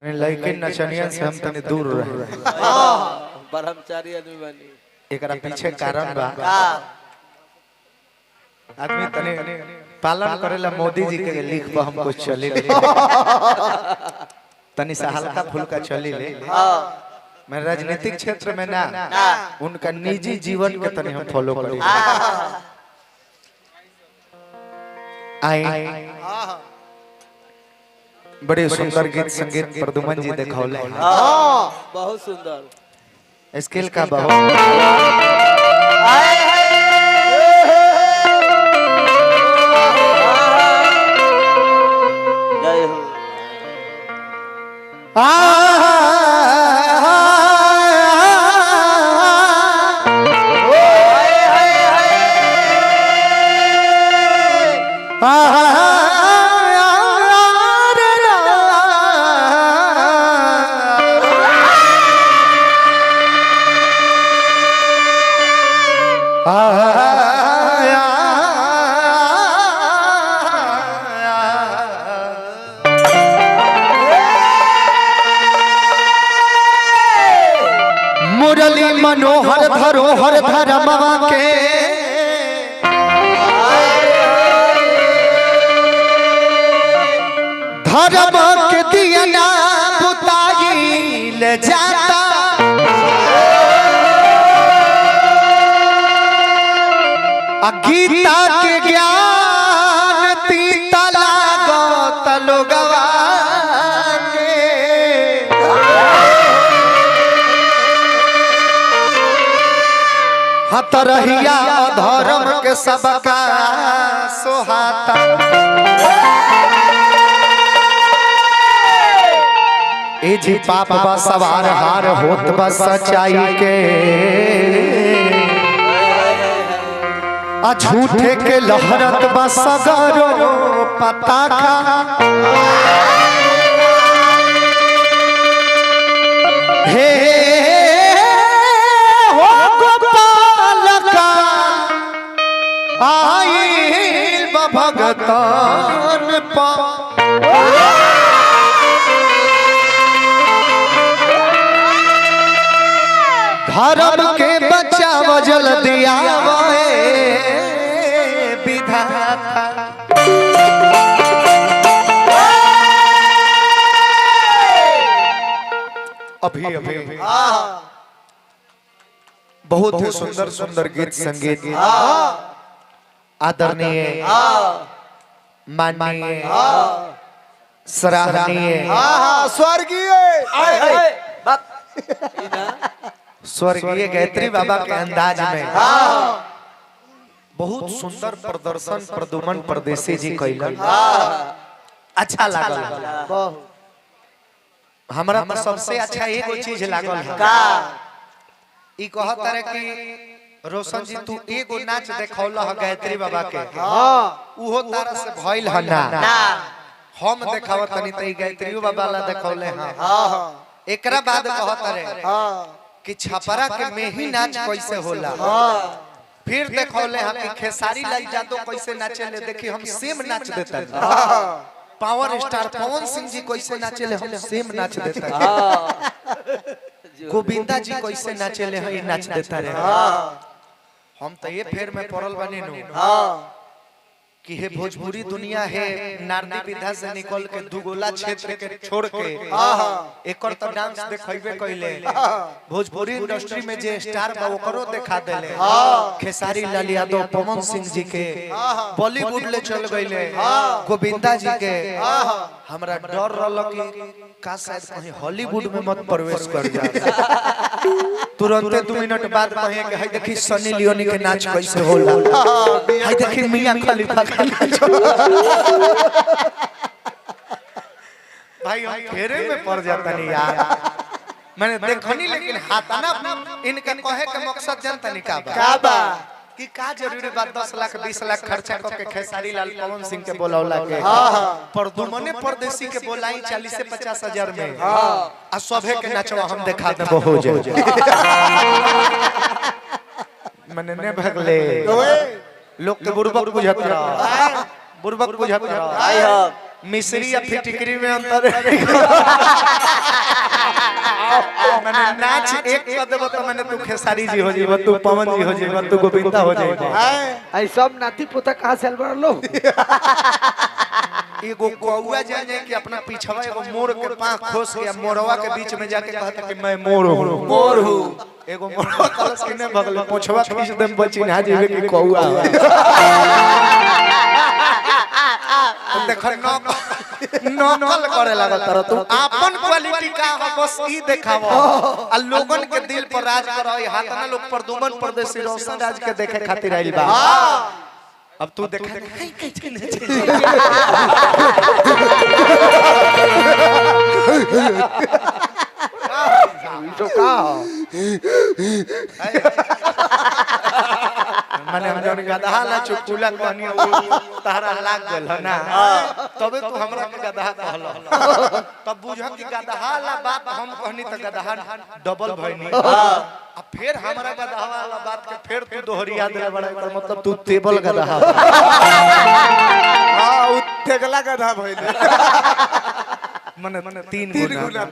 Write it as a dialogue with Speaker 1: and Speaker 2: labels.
Speaker 1: लेकिन नचनियन से हम तनी दूर रहे।
Speaker 2: ब्रह्मचारी आदमी बनी।
Speaker 1: एकरा पीछे कारण बा आदमी तनी पालन करेला मोदी जी के लिख पर हम कुछ चली ले तनी सा हल्का फुल्का चली ले। मैं राजनीतिक क्षेत्र में ना उनका निजी जीवन के तनी हम फॉलो करी। आई बड़े सुंदर गीत संगीत प्रदुमन जी देखौले।
Speaker 2: बहुत सुंदर
Speaker 1: स्किल का बहुत
Speaker 2: जय हो।
Speaker 1: मुरली मनोहर धरोहर धर्मवा के धर्म के दिया ना बुताई ले जाता। गीता के ज्ञान तीता लागो तलोगवा तरहिया धर्म के सबका सोहाता। ए जी पाप बा सवार हार होत बा सच्चाई के झूठे के लहरत बा सगरो पताका। हे आइल भगतान पा धर्म के बचाव जल्दी आवे विधाता। अभी अभी बहुत ही सुंदर सुंदर गीत संगीत आदरणीय माननीय सराहनीय
Speaker 2: स्वर्गीय
Speaker 1: स्वर्गीय गायत्री बाबा के अंदाज में बहुत सुंदर प्रदर्शन प्रदुमन परदेसी जी कैलन। अच्छा लागल हमरा तो सबसे अच्छा एगो चीज लागल है ई कहत रहे कि रोशन जी तू एगो नाच देखौला ह गायत्री बाबा के उहो तारा से भइल ह ना हम देखावत तनी त गायत्री बाबा ला देखौले हां। एकरा बाद कहत रहे कि छपरा के मेही नाच कैसे होला फिर देखौले हम कि खेसारी लाल यादव कैसे नाचेले देखी हम सेम नाच देता। पावर स्टार पवन सिंह जी कैसे नाचेले हम सेम नाच देता। गोविंदा जी कैसे नाचेले हम नाच देता रे। हम तो ये फेर में पड़ल बनी नु कि हे भोजपुरी दुनिया है नारदी विधा से निकल के दुगोला क्षेत्र के छोड़ के एकर तो डांस देखैबे कइले। भोजपुरी इंडस्ट्री में जे स्टार बा ओकरो दिखा देले। खेसारी लाल यादव पवन सिंह जी के बॉलीवुड ले चल गइले। गोविंदा जी के हमरा डर रहल कि का शायद कहीं हॉलीवुड में मत प्रवेश कर जा। तुरंत 2 मिनट बाद कहे कि हई देखी सनी लियोनी के नाच कैसे होला हई देखी मियां खलीफा का नाच। भाई हम फेरे में पड़ जाता नहीं यार। मैंने देखनी लेकिन हाथाना इनके कहे के मकसद जानता नहीं का बा कि का जरूरी बात 10 लाख 20 लाख खर्चा करके खेसारी लाल पवन सिंह के बोलावला के प्रदुमने परदेसी के बोलाई 40 से 50 हजार में आ सभे के नाचवा हम दिखा देबो हो जाए। मने ने भगले लोग के बुर्बक बुझत रहा बुर्बक बुझत रहा।
Speaker 2: आई हो
Speaker 1: मिस्री या फिटिकरी में अंतर है। मैंने नाच एक कर देबो तो मैंने तू खेसारी जी हो जेबो, तू पवन जी हो जेबो, तू गोविंदा हो जेबो।
Speaker 3: आई सब नाती पोता कहां से अलबर लो।
Speaker 1: एगो कौआ जाने कि अपना पीछवा एगो मोर के पांख खोस के मोरवा के बीच में जाके कहता कि मैं मोर हूं, मोर हूं। एगो मोरवा कलस किने बगल पोछवा खींच देम बचिन्हा जेबे कि कौआ। देख नकल करे लागल तर तू अपन क्वालिटी का हो बस ई देखाव आ लोगन के दिल पर राज करई। हाथ ना लोग प्रदुमन परदेसी रोशन राज के देखे खातिर आइल बा। अब तू देखा कैसे
Speaker 3: तो का
Speaker 1: माने हम जन गधा ला चुटकुला कहनी तारा लाग गेल ना, तबे तू हमरा के गधा कहल। तब बुझ कि गधा ला बात हम कहनी त गधा डबल भइनी। आ फिर हमरा गधा वाला बात के फिर तू दोहरिया दे बड़ा, एकर मतलब तू टेबल गधा।
Speaker 2: हां उत्तेगला गधा भइल।
Speaker 1: माने 3 गुना